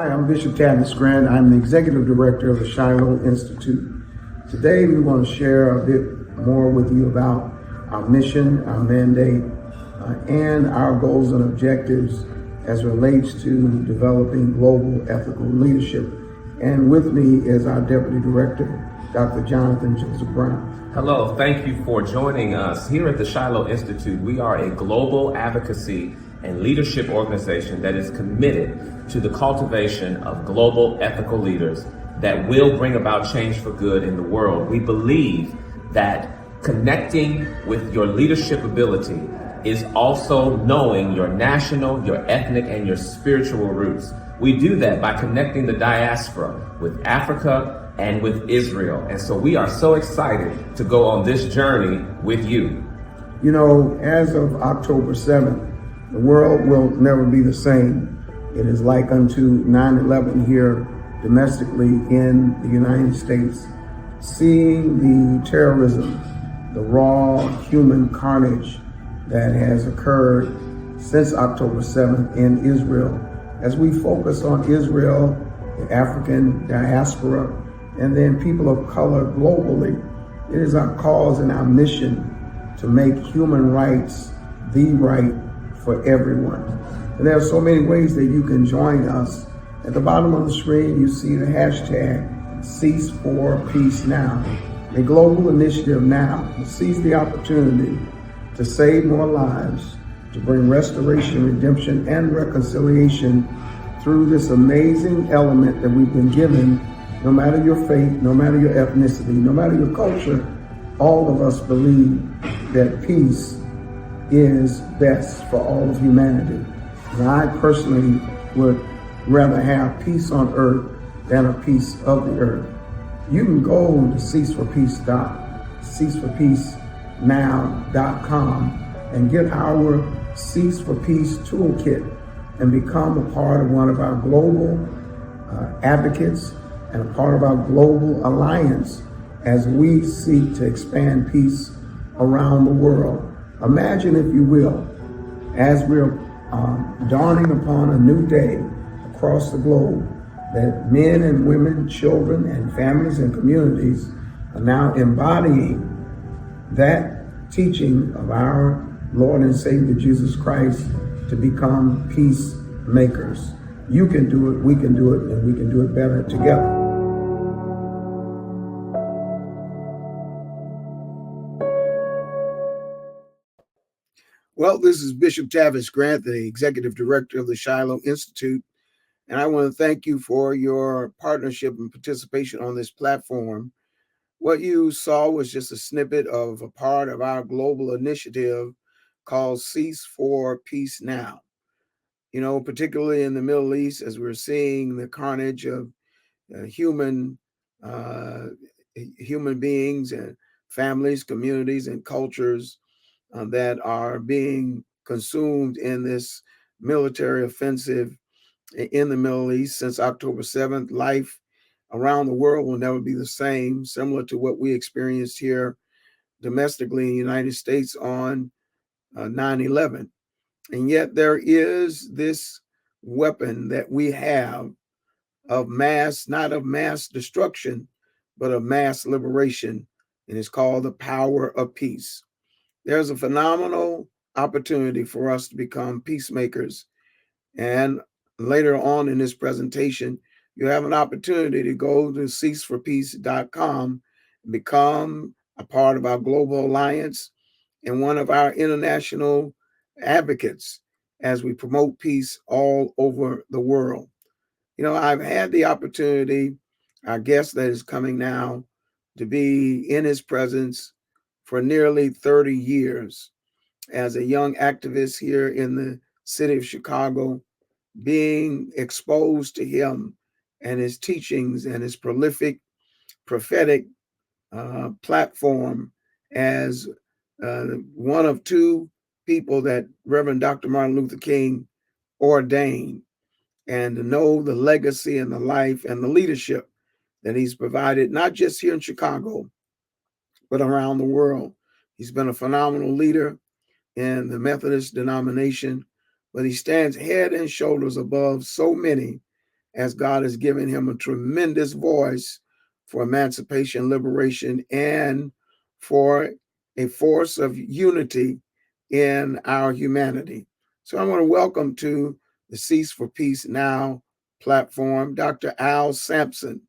Hi, I'm Bishop Tavis Grant. I'm the Executive Director of the Shiloh Institute. Today we want to share a bit more with you about our mission, our mandate, and our goals and objectives as it relates to developing global ethical leadership. And with me is our Deputy Director, Dr. Jonathan Joseph Brown. Hello, thank you for joining us. Here at the Shiloh Institute, we are a global advocacy and leadership organization that is committed to the cultivation of global ethical leaders that will bring about change for good in the world. We believe that connecting with your leadership ability is also knowing your national, your ethnic, and your spiritual roots. We do that by connecting the diaspora with Africa and with Israel. And so we are so excited to go on this journey with you. You know, as of October 7th, the world will never be the same. It is like unto 9/11 here domestically in the United States. Seeing the terrorism, the raw human carnage that has occurred since October 7th in Israel. As we focus on Israel, the African diaspora, and then people of color globally, it is our cause and our mission to make human rights the right for everyone. And there are so many ways that you can join us. At the bottom of the screen, you see the hashtag Cease for Peace Now, a global initiative now to seize the opportunity to save more lives, to bring restoration, redemption, and reconciliation through this amazing element that we've been given. No matter your faith, no matter your ethnicity, no matter your culture, all of us believe that peace is best for all of humanity. And I personally would rather have peace on earth than a piece of the earth. You can go to ceaseforpeacenow.com and get our Cease for Peace toolkit and become a part of one of our global advocates and a part of our global alliance as we seek to expand peace around the world. Imagine, if you will, as we're dawning upon a new day across the globe, that men and women, children and families and communities are now embodying that teaching of our Lord and Savior Jesus Christ to become peacemakers. You can do it, we can do it, and we can do it better together. Well, this is Bishop Tavis Grant, the Executive Director of the Shiloh Institute, and I want to thank you for your partnership and participation on this platform. What you saw was just a snippet of a part of our global initiative called Cease for Peace Now. You know, particularly in the Middle East, as we're seeing the carnage of human beings and families, communities, and cultures that are being consumed in this military offensive in the Middle East since October 7th. Life around the world will never be the same, similar to what we experienced here domestically in the United States on 9/11. And yet there is this weapon that we have of mass, not of mass destruction, but of mass liberation, and it's called the power of peace. There's a phenomenal opportunity for us to become peacemakers. And later on in this presentation, you have an opportunity to go to ceaseforpeace.com and become a part of our global alliance and one of our international advocates as we promote peace all over the world. You know, I've had the opportunity, our guest that is coming now, to be in his presence for nearly 30 years as a young activist here in the city of Chicago, being exposed to him and his teachings and his prolific prophetic platform as one of two people that Reverend Dr. Martin Luther King ordained, and to know the legacy and the life and the leadership that he's provided, not just here in Chicago, but around the world. He's been a phenomenal leader in the Methodist denomination, but he stands head and shoulders above so many as God has given him a tremendous voice for emancipation, liberation, and for a force of unity in our humanity. So I want to welcome to the Cease for Peace Now platform Dr. Al Sampson,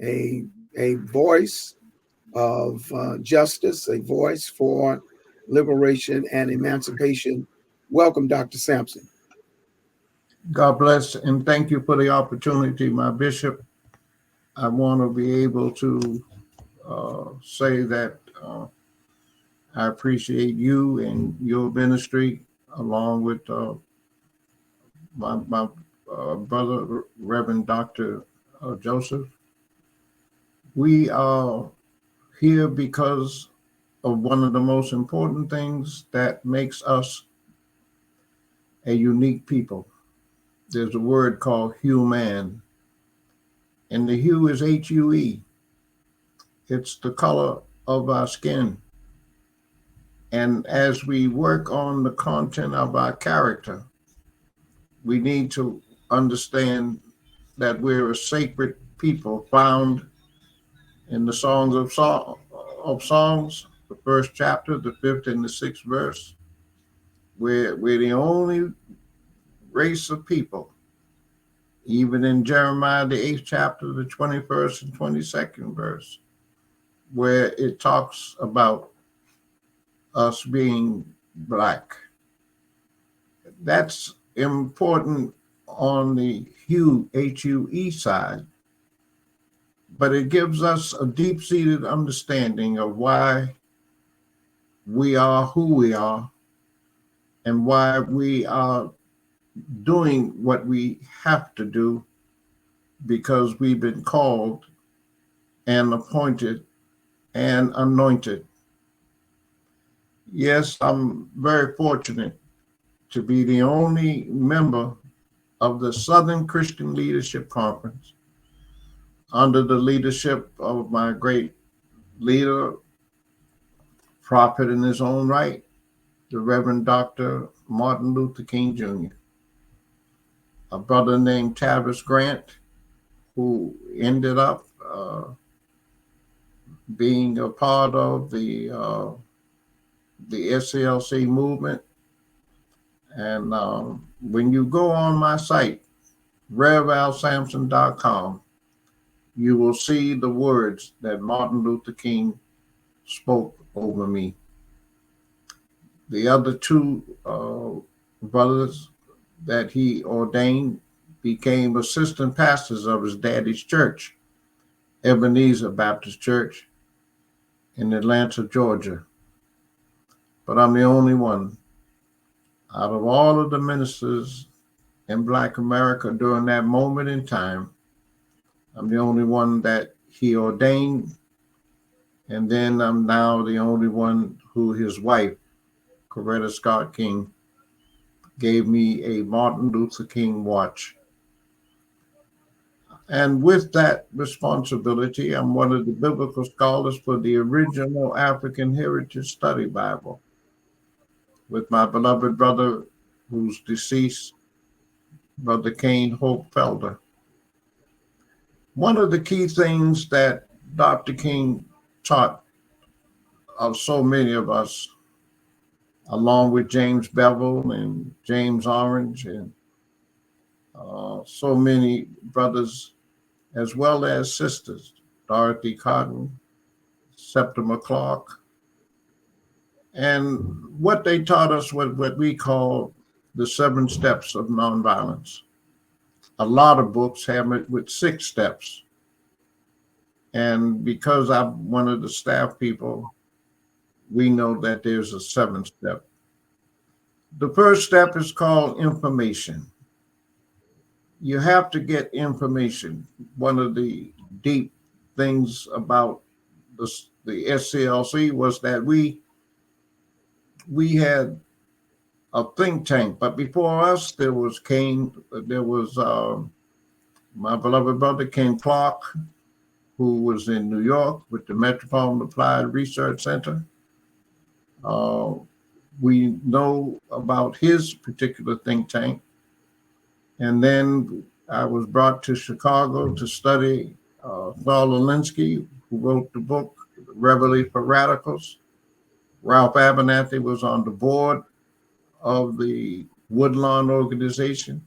a, a voice of justice, a voice for liberation and emancipation. Welcome, Dr. Sampson. God bless and thank you for the opportunity, my bishop. I want to be able to say that I appreciate you and your ministry, along with my brother, Reverend Dr. Joseph. We are here because of one of the most important things that makes us a unique people. There's a word called human, and the hue is HUE. It's the color of our skin. And as we work on the content of our character, we need to understand that we're a sacred people found in the Songs, the first chapter, the fifth and the sixth verse. We're the only race of people, even in Jeremiah, the eighth chapter, the 21st and 22nd verse, where it talks about us being black. That's important on the HUE side, but it gives us a deep-seated understanding of why we are who we are and why we are doing what we have to do, because we've been called and appointed and anointed. Yes, I'm very fortunate to be the only member of the Southern Christian Leadership Conference under the leadership of my great leader, prophet in his own right, the Reverend Dr. Martin Luther King Jr., a brother named Tavis Grant, who ended up being a part of the SCLC movement. And when you go on my site, revalsampson.com, you will see the words that Martin Luther King spoke over me. The other two brothers that he ordained became assistant pastors of his daddy's church, Ebenezer Baptist Church in Atlanta, Georgia. But I'm the only one out of all of the ministers in Black America during that moment in time. I'm the only one that he ordained. And then I'm now the only one who his wife, Coretta Scott King, gave me a Martin Luther King watch. And with that responsibility, I'm one of the biblical scholars for the original African Heritage Study Bible with my beloved brother, who's deceased, Brother Kane Hope Felder. One of the key things that Dr. King taught of so many of us, along with James Bevel and James Orange and so many brothers, as well as sisters, Dorothy Cotton, Septima Clark. And what they taught us was what we call the 7 steps of nonviolence. A lot of books have it with 6 steps. And because I'm one of the staff people, we know that there's a 7th step. The first step is called information. You have to get information. One of the deep things about the SCLC was that we had a think tank, but before us there was my beloved brother Ken Clark, who was in New York with the Metropolitan Applied Research Center. We know about his particular think tank. And then I was brought to Chicago to study Saul Alinsky, who wrote the book Reveille for Radicals. Ralph Abernathy was on the board of the Woodlawn organization.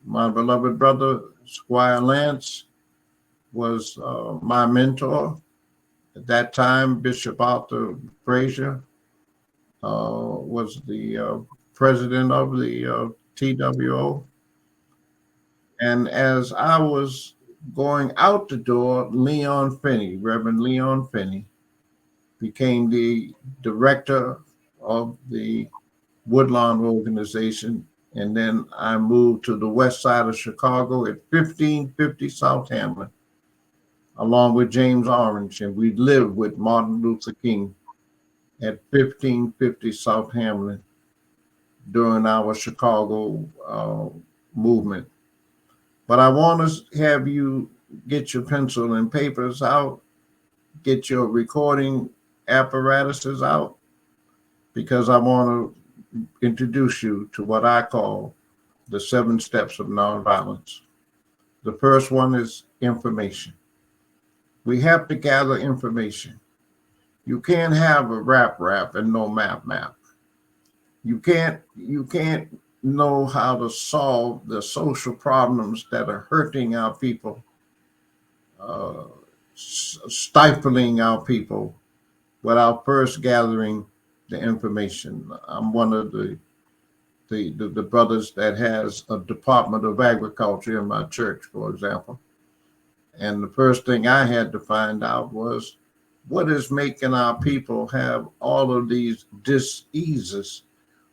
My beloved brother, Squire Lance, was my mentor. At that time, Bishop Arthur Frazier was the president of the TWO. And as I was going out the door, Reverend Leon Finney, became the director of the Woodlawn organization. And then I moved to the west side of Chicago at 1550 South Hamlin, along with James Orange. And we lived with Martin Luther King at 1550 South Hamlin during our Chicago movement. But I want to have you get your pencil and papers out, get your recording apparatuses out, because I want to introduce you to what I call the 7 steps of nonviolence. The first one is information. We have to gather information. You can't have a rap and no map. You can't know how to solve the social problems that are hurting our people, stifling our people, without first gathering the information. I'm one of the brothers that has a Department of Agriculture in my church, for example. And the first thing I had to find out was what is making our people have all of these diseases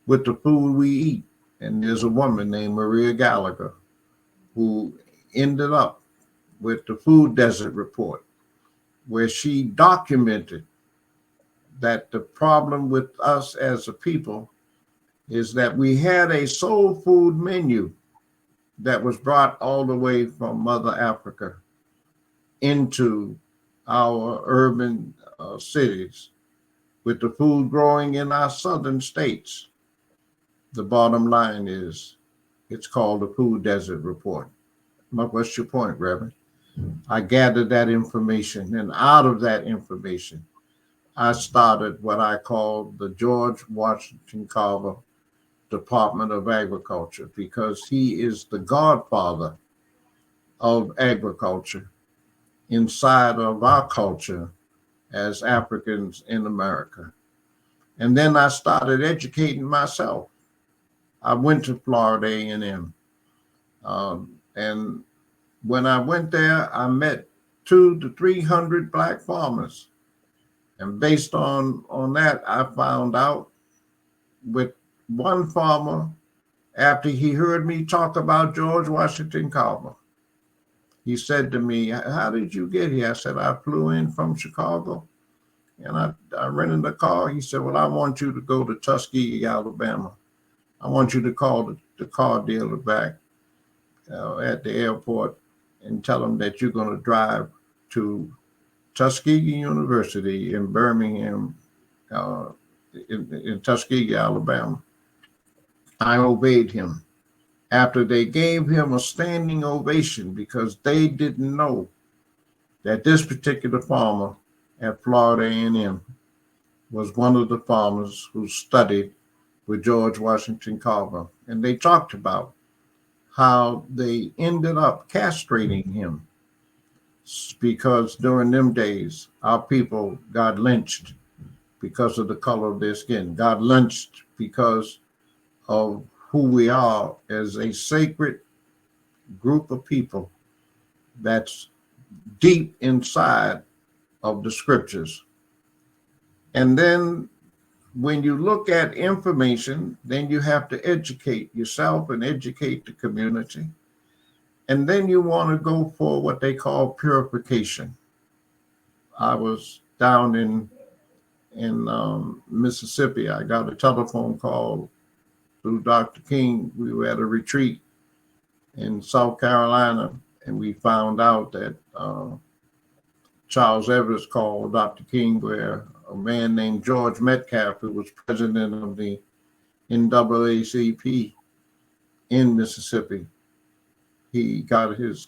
with the food we eat. And there's a woman named Maria Gallagher who ended up with the Food Desert Report, where she documented that the problem with us as a people is that we had a soul food menu that was brought all the way from Mother Africa into our urban cities, with the food growing in our southern states. The bottom line is, it's called the Food Desert Report. What's your point, Reverend? I gathered that information, and out of that information, I started what I call the George Washington Carver Department of Agriculture, because he is the godfather of agriculture inside of our culture as Africans in America. And then I started educating myself. I went to Florida A&M. And when I went there, I met 200 to 300 Black farmers. And based on that, I found out with one farmer, after he heard me talk about George Washington Carver, he said to me, "How did you get here?" I said, "I flew in from Chicago and I rented a car." He said, "Well, I want you to go to Tuskegee, Alabama. I want you to call the car dealer back at the airport and tell him that you're going to drive to Tuskegee University in Birmingham, in Tuskegee, Alabama." I obeyed him. After they gave him a standing ovation, because they didn't know that this particular farmer at Florida A&M was one of the farmers who studied with George Washington Carver. And they talked about how they ended up castrating him, because during them days, our people got lynched because of the color of their skin, got lynched because of who we are as a sacred group of people that's deep inside of the scriptures. And then when you look at information, then you have to educate yourself and educate the community. And then you want to go for what they call purification. I was down in Mississippi. I got a telephone call through Dr. King. We were at a retreat in South Carolina, and we found out that Charles Evers called Dr. King, where a man named George Metcalf, who was president of the NAACP in Mississippi, he got his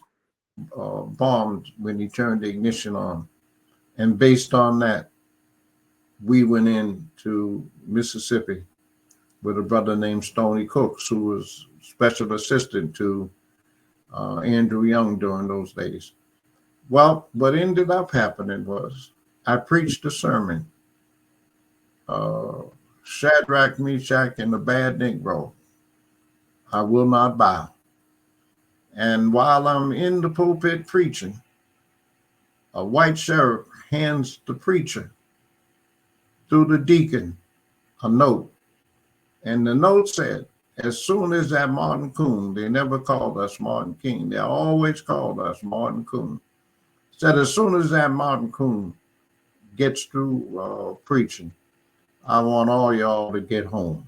bombed when he turned the ignition on. And based on that, we went into Mississippi with a brother named Stoney Cooks, who was special assistant to Andrew Young during those days. Well, what ended up happening was I preached a sermon, Shadrach, Meshach, and the Bad Negro, I will not bow. And while I'm in the pulpit preaching, a white sheriff hands the preacher through the deacon a note. And the note said, as soon as that Martin Coon, they never called us Martin King, they always called us Martin Coon, said as soon as that Martin Coon gets through preaching, I want all y'all to get home.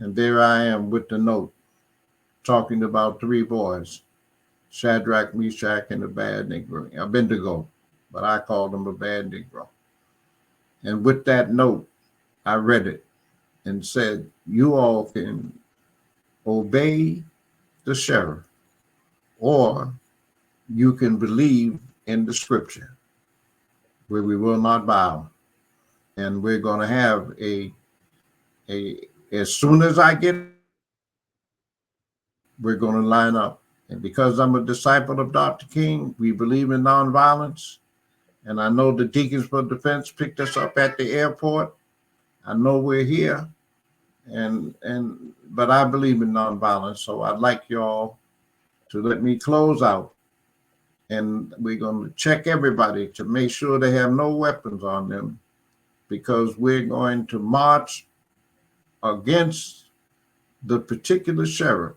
And there I am with the note, talking about three boys, Shadrach, Meshach, and the Bad Negro, Abednego, but I called them a Bad Negro. And with that note, I read it and said, you all can obey the sheriff, or you can believe in the scripture, where we will not bow. And we're going to have as soon as I get, we're going to line up. And because I'm a disciple of Dr. King, we believe in nonviolence. And I know the Deacons for Defense picked us up at the airport. I know we're here. But I believe in nonviolence. So I'd like y'all to let me close out. And we're going to check everybody to make sure they have no weapons on them, because we're going to march against the particular sheriff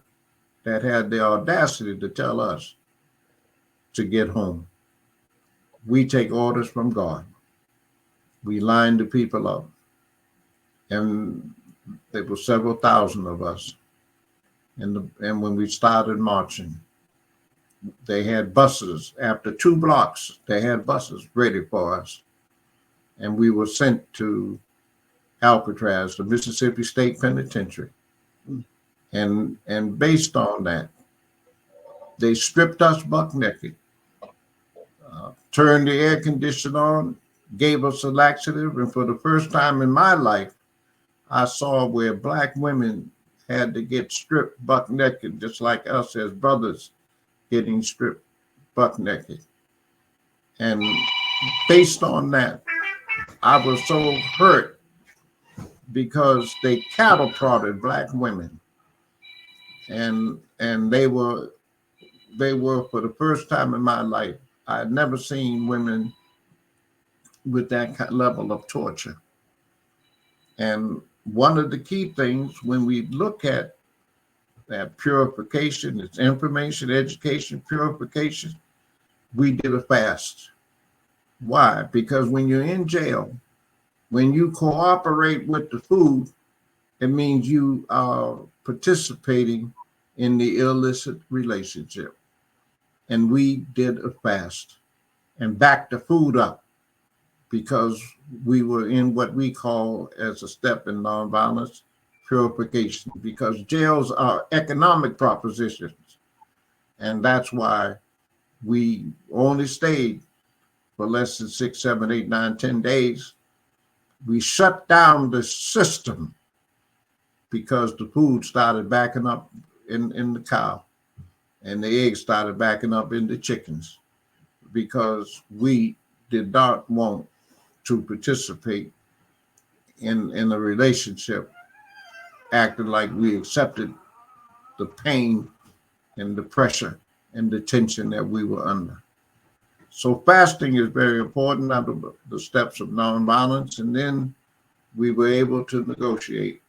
that had the audacity to tell us to get home. We take orders from God. We line the people up. And there were several thousand of us. And when we started marching, they had buses. After 2 blocks, they had buses ready for us. And we were sent to Alcatraz, the Mississippi State Penitentiary. And based on that, they stripped us buck naked, turned the air conditioner on, gave us a laxative. And for the first time in my life, I saw where Black women had to get stripped buck naked, just like us as brothers getting stripped buck naked. And based on that, I was so hurt because they cattle prodded Black women. And they were for the first time in my life, I had never seen women with that level of torture. And one of the key things when we look at that purification, it's information, education, purification, we did a fast. Why? Because when you're in jail, when you cooperate with the food, it means you are participating in the illicit relationship. And we did a fast and backed the food up, because we were in what we call as a step in nonviolence purification, because jails are economic propositions. And that's why we only stayed for less than 6, 7, 8, 9, 10 days. We shut down the system because the food started backing up in the cow, and the eggs started backing up in the chickens, because we did not want to participate in a relationship acting like we accepted the pain and the pressure and the tension that we were under. So fasting is very important under the steps of nonviolence. And then we were able to negotiate.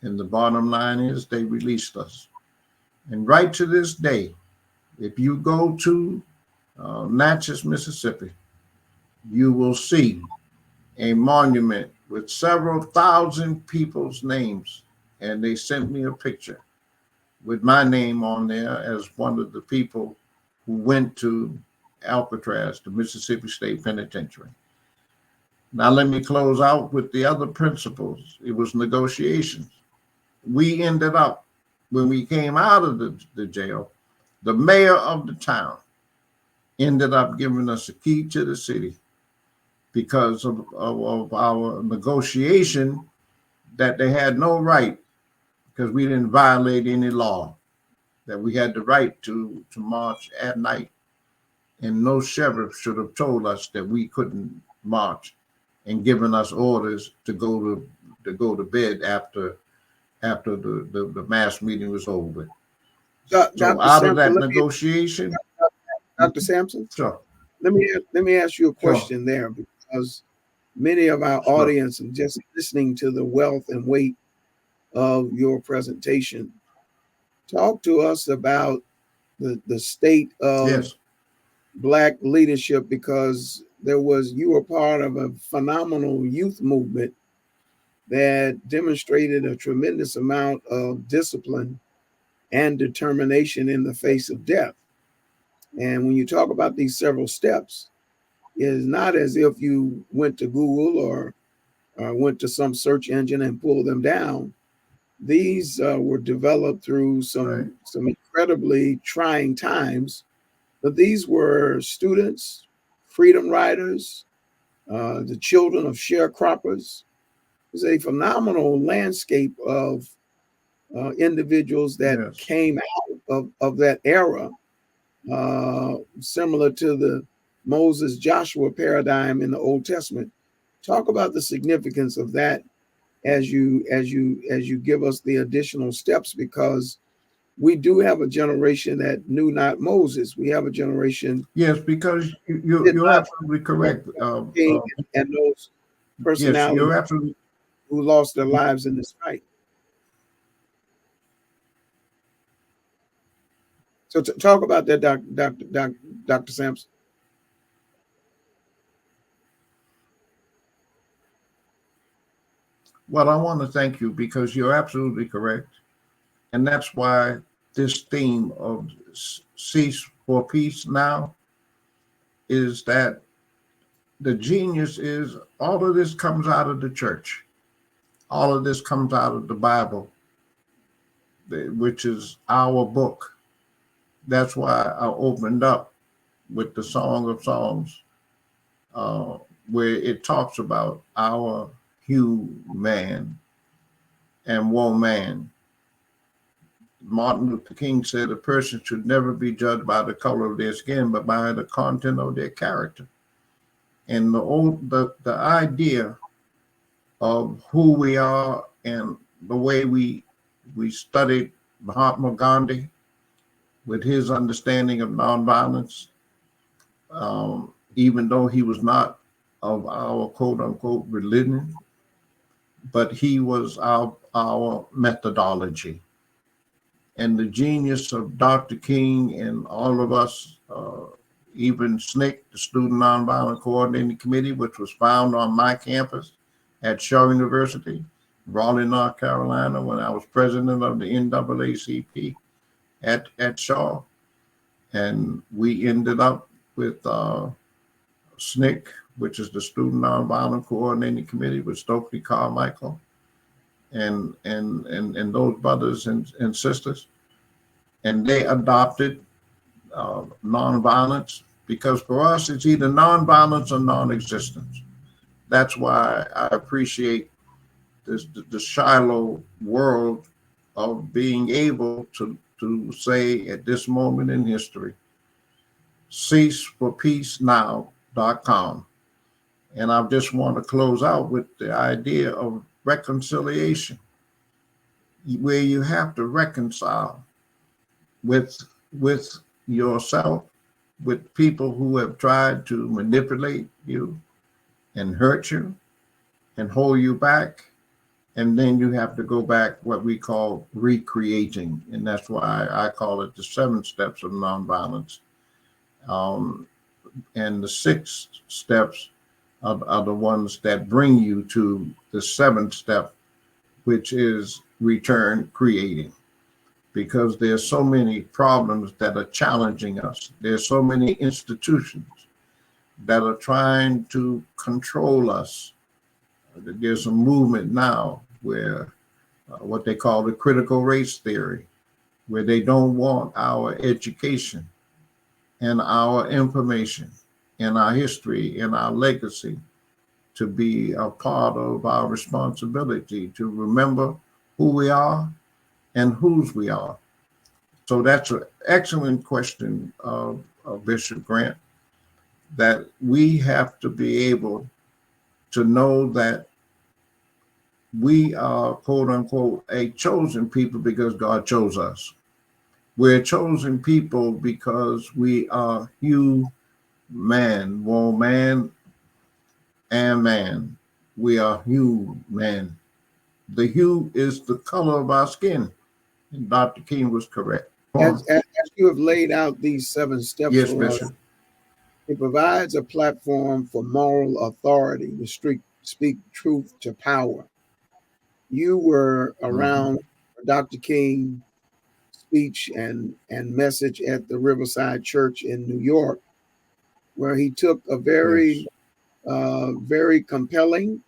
And the bottom line is they released us. And right to this day, if you go to Natchez, Mississippi, you will see a monument with several thousand people's names. And they sent me a picture with my name on there as one of the people who went to Alcatraz, the Mississippi State Penitentiary. Now let me close out with the other principles. It was negotiations. We ended up, when we came out of the jail, The mayor of the town ended up giving us a key to the city because of our negotiation that they had no right, because we didn't violate any law, that we had the right to march at night. And no sheriff should have told us that we couldn't march and given us orders to go to bed after the mass meeting was over. So Dr. out of Sampson, that negotiation, Dr. Sampson, sure, let me ask you a sure, question there, because many of our sure, audience are just listening to the wealth and weight of your presentation. Talk to us about the state of yes, Black leadership, because you were part of a phenomenal youth movement that demonstrated a tremendous amount of discipline and determination in the face of death. And when you talk about these several steps, it is not as if you went to Google or went to some search engine and pulled them down. These were developed through right, some incredibly trying times, but these were students, freedom riders, the children of sharecroppers. It was a phenomenal landscape of individuals that yes. came out of that era, similar to the Moses Joshua paradigm in the Old Testament. Talk about the significance of that as you give us the additional steps, because we do have a generation that knew not Moses. We have a generation Yes, because did you're not absolutely correct. king and those Yes, personalities you're absolutely. who lost their lives in this fight. So talk about that, Dr. Sampson. Well, I want to thank you because you're absolutely correct, and that's why this theme of cease for peace now is that the genius is all of this comes out of the church. All of this comes out of the Bible, which is our book. That's why I opened up with the Song of Songs, uh, where it talks about our human and woman. Martin Luther King said a person should never be judged by the color of their skin, but by the content of their character. And the idea of who we are and the way we studied Mahatma Gandhi with his understanding of nonviolence, even though he was not of our quote unquote religion, but he was our methodology. And the genius of Dr. King and all of us, even SNCC, the Student Nonviolent Coordinating Committee, which was found on my campus at Shaw University, Raleigh, North Carolina, when I was president of the NAACP at Shaw. And we ended up with SNCC, which is the Student Nonviolent Coordinating Committee with Stokely Carmichael and those brothers and sisters. And they adopted nonviolence, because for us, it's either nonviolence or non-existence. That's why I appreciate the Shiloh world of being able to say at this moment in history, ceaseforpeacenow.com. And I just want to close out with the idea of reconciliation, where you have to reconcile with yourself, with people who have tried to manipulate you and hurt you and hold you back. And then you have to go back what we call recreating. And that's why I call it the 7 steps of nonviolence. And the 6 steps are the ones that bring you to the 7th step, which is return creating. Because there's so many problems that are challenging us. There's so many institutions that are trying to control us. There's a movement now where what they call the critical race theory, where they don't want our education and our information and our history and our legacy to be a part of our responsibility to remember who we are and whose we are. So that's an excellent question, Bishop Grant, that we have to be able to know that we are, quote unquote, a chosen people because God chose us. We're chosen people because we are human, woman, and man. We are human. The hue is the color of our skin. And Dr. King was correct. As you have laid out these 7 steps Yes, for us, Bishop. it provides a platform for moral authority to speak truth to power. You were around Dr. King speech and message at the Riverside Church in New York, where he took a Yes. very compelling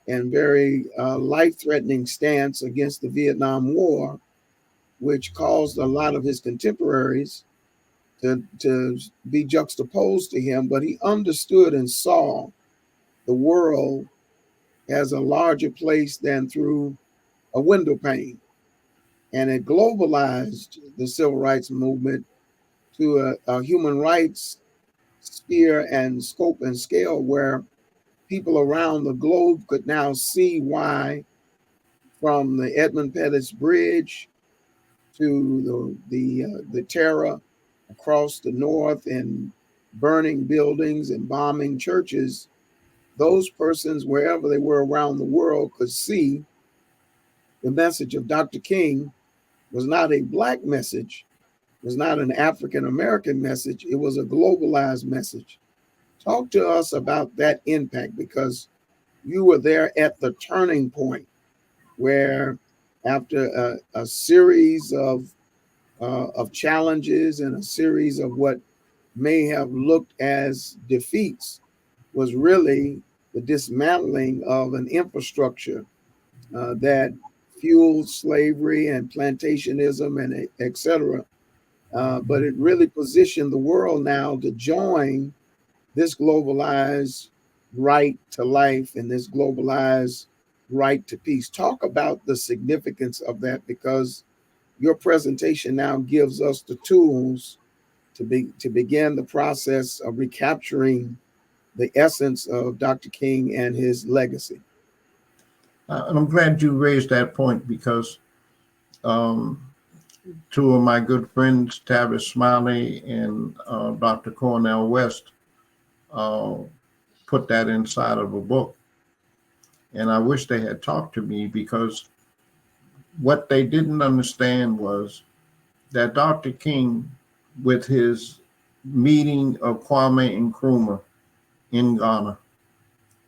and very life-threatening stance against the Vietnam War, which caused a lot of his contemporaries to be juxtaposed to him. But he understood and saw the world as a larger place than through a window pane. And it globalized the civil rights movement to a human rights sphere and scope and scale where people around the globe could now see why, from the Edmund Pettus Bridge to the terror across the north and burning buildings and bombing churches, those persons, wherever they were around the world, could see the message of Dr. King was not a Black message, was not an African American message, it was a globalized message. Talk to us about that impact, because you were there at the turning point where, after a series of challenges and a series of what may have looked as defeats, was really the dismantling of an infrastructure that fueled slavery and plantationism and et cetera. But it really positioned the world now to join this globalized right to life and this globalized right to peace. Talk about the significance of that, because your presentation now gives us the tools to begin the process of recapturing the essence of Dr. King and his legacy. And I'm glad you raised that point because um, 2 of my good friends, Tavis Smiley and Dr. Cornell West, uh, put that inside of a book. And I wish they had talked to me because what they didn't understand was that Dr. King, with his meeting of Kwame Nkrumah in Ghana,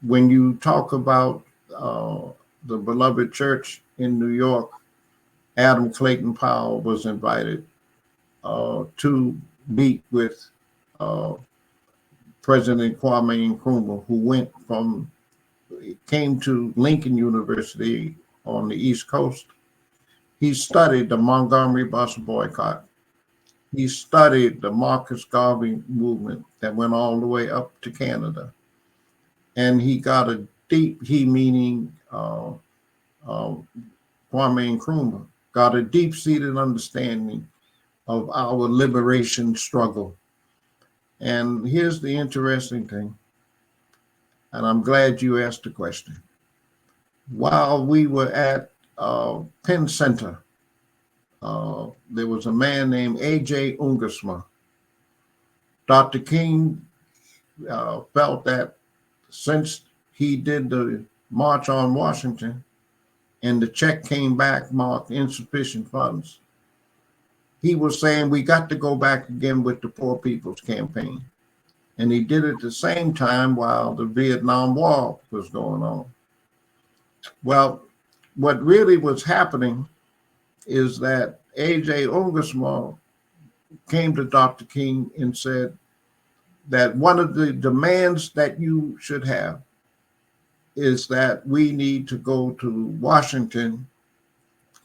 when you talk about the beloved church in New York, Adam Clayton Powell was invited to meet with uh, President Kwame Nkrumah, who came to Lincoln University on the East Coast. He studied the Montgomery bus boycott. He studied the Marcus Garvey movement that went all the way up to Canada. And he got a he meaning Kwame Nkrumah, got a deep-seated understanding of our liberation struggle. And here's the interesting thing, and I'm glad you asked the question. While we were at Penn Center, there was a man named A.J. Ungersma. Dr. King felt that since he did the March on Washington and the check came back marked insufficient funds, he was saying we got to go back again with the Poor People's Campaign. And he did it at the same time while the Vietnam War was going on. Well, what really was happening is that A.J. Ungersma came to Dr. King and said that one of the demands that you should have is that we need to go to Washington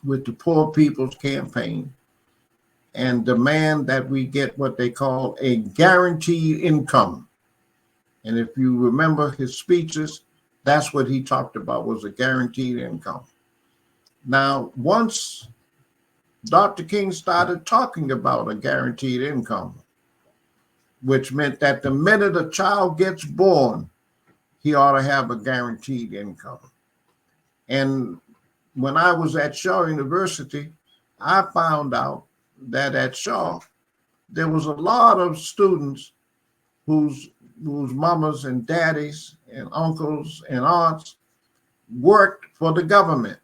with the Poor People's Campaign and demand that we get what they call a guaranteed income. And if you remember his speeches, that's what he talked about, was a guaranteed income. Now, once Dr. King started talking about a guaranteed income, which meant that the minute a child gets born, he ought to have a guaranteed income. And when I was at Shaw University, I found out that at Shaw, there was a lot of students whose mamas and daddies and uncles and aunts worked for the government.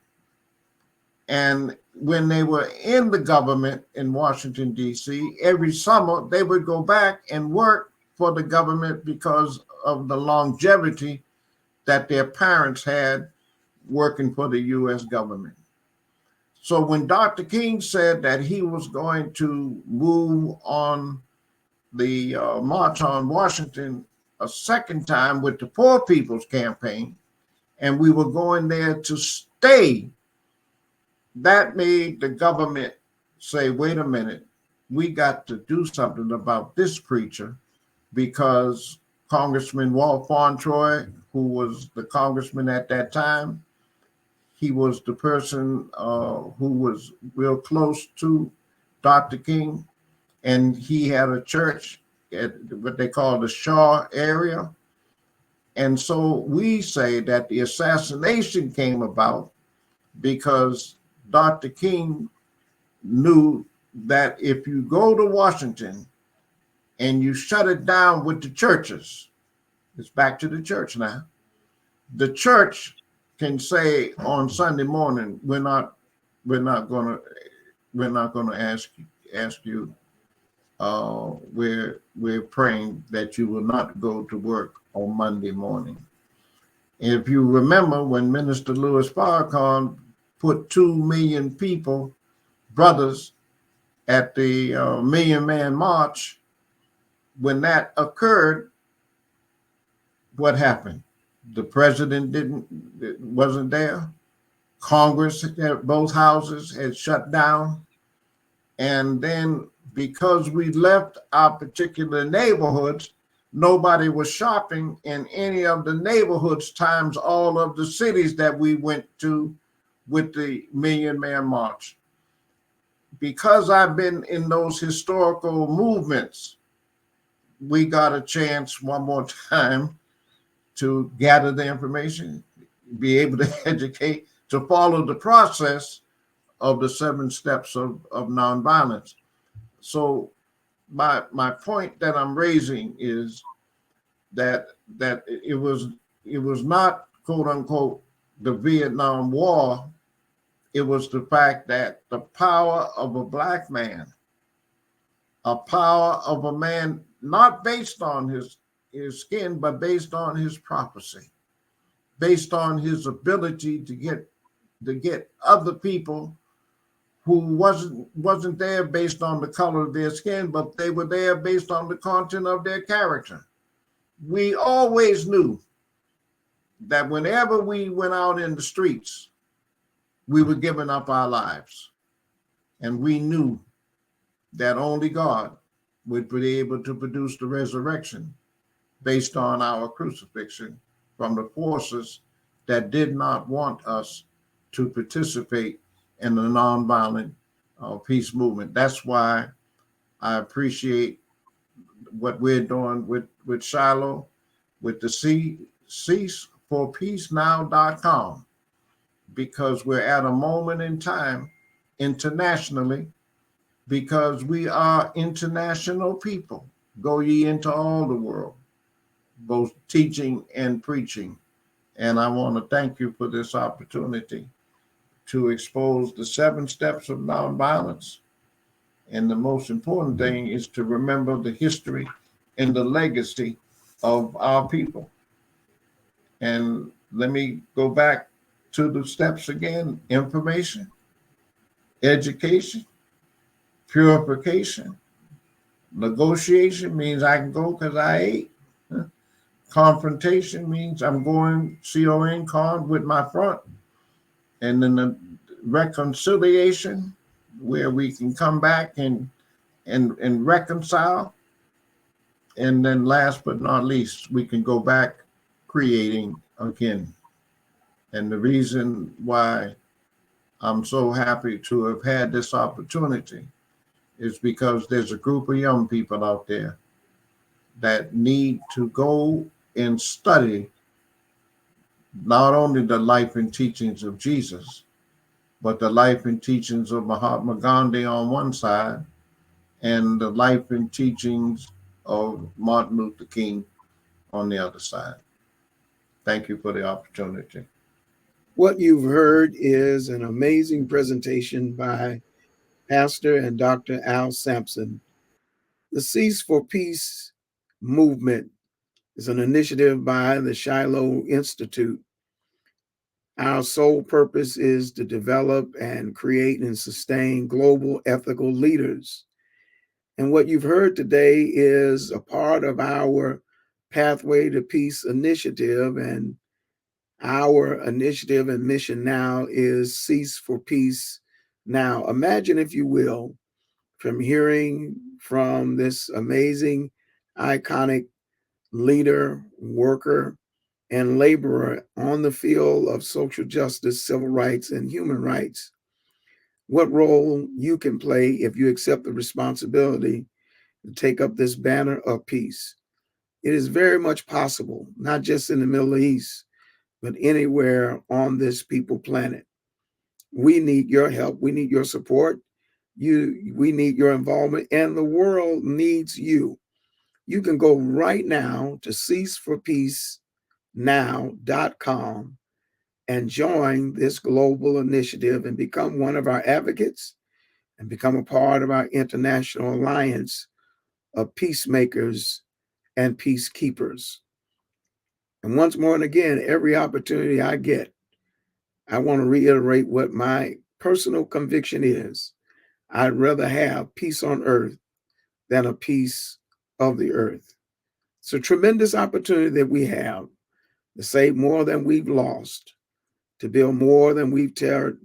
And when they were in the government in Washington, D.C., every summer they would go back and work for the government because of the longevity that their parents had working for the U.S. government. So when Dr. King said that he was going to move on the March on Washington a second time with the Poor People's Campaign, and we were going there to stay, that made the government say, wait a minute, we got to do something about this preacher, because Congressman Walt Fauntroy, who was the congressman at that time, he was the person who was real close to Dr. King, and he had a church at what they call the Shaw area. And so we say that the assassination came about because Dr. King knew that if you go to Washington and you shut it down with the churches, it's back to the church now. The church can say on Sunday morning, we're not going to ask you. We're praying that you will not go to work on Monday morning. If you remember, when Minister Louis Farrakhan put 2 million people, brothers, at the Million Man March, when that occurred, what happened? The president wasn't there. Congress, both houses had shut down. And then because we left our particular neighborhoods, nobody was shopping in any of the neighborhoods times all of the cities that we went to with the Million Man March. Because I've been in those historical movements, we got a chance one more time to gather the information, be able to educate, to follow the process of the 7 steps of nonviolence. So my point that I'm raising is that it was not, quote unquote, the Vietnam War. It was the fact that the power of a black man, a power of a man not based on his skin, but based on his prophecy, based on his ability to get other people who wasn't there based on the color of their skin, but they were there based on the content of their character. We always knew that whenever we went out in the streets, we were giving up our lives. And we knew that only God would be able to produce the resurrection based on our crucifixion from the forces that did not want us to participate in the nonviolent peace movement. That's why I appreciate what we're doing with Shiloh, with the ceaseforpeacenow.com, because we're at a moment in time internationally, because we are international people. Go ye into all the world, both teaching and preaching. And I want to thank you for this opportunity to expose the 7 steps of nonviolence. And the most important thing is to remember the history and the legacy of our people. And let me go back to the steps again: information, education, purification. Negotiation means I can go because I ate. Confrontation means I'm going con with my front. And then the reconciliation, where we can come back and and reconcile. And then last but not least, we can go back creating again. And the reason why I'm so happy to have had this opportunity is because there's a group of young people out there that need to go and study not only the life and teachings of Jesus, but the life and teachings of Mahatma Gandhi on one side and the life and teachings of Martin Luther King on the other side. Thank you for the opportunity. What you've heard is an amazing presentation by Pastor and Dr. Al Sampson. The Cease for Peace movement is an initiative by the Shiloh Institute. Our sole purpose is to develop and create and sustain global ethical leaders. And what you've heard today is a part of our Pathway to Peace initiative. And our initiative and mission now is Cease for Peace Now. Imagine, if you will, from hearing from this amazing, iconic leader, worker, and laborer on the field of social justice, civil rights, and human rights, what role you can play if you accept the responsibility to take up this banner of peace. It is very much possible, not just in the Middle East, but anywhere on this people planet. We need your help. We need your support. We need your involvement, and the world needs you. You can go right now to ceaseforpeacenow.com and join this global initiative and become one of our advocates and become a part of our international alliance of peacemakers and peacekeepers. And once more and again, every opportunity I get, I want to reiterate what my personal conviction is. I'd rather have peace on earth than a piece of the earth. It's a tremendous opportunity that we have to save more than we've lost, to build more than we've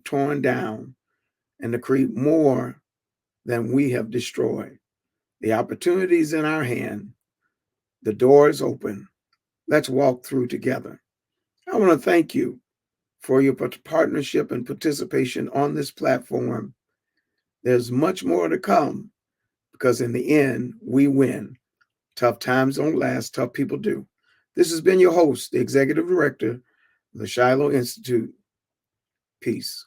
torn down, and to create more than we have destroyed. The opportunity is in our hand. The door is open. Let's walk through together. I want to thank you for your partnership and participation on this platform. There's much more to come because in the end, we win. Tough times don't last, tough people do. This has been your host, the Executive Director of the Shiloh Institute. Peace.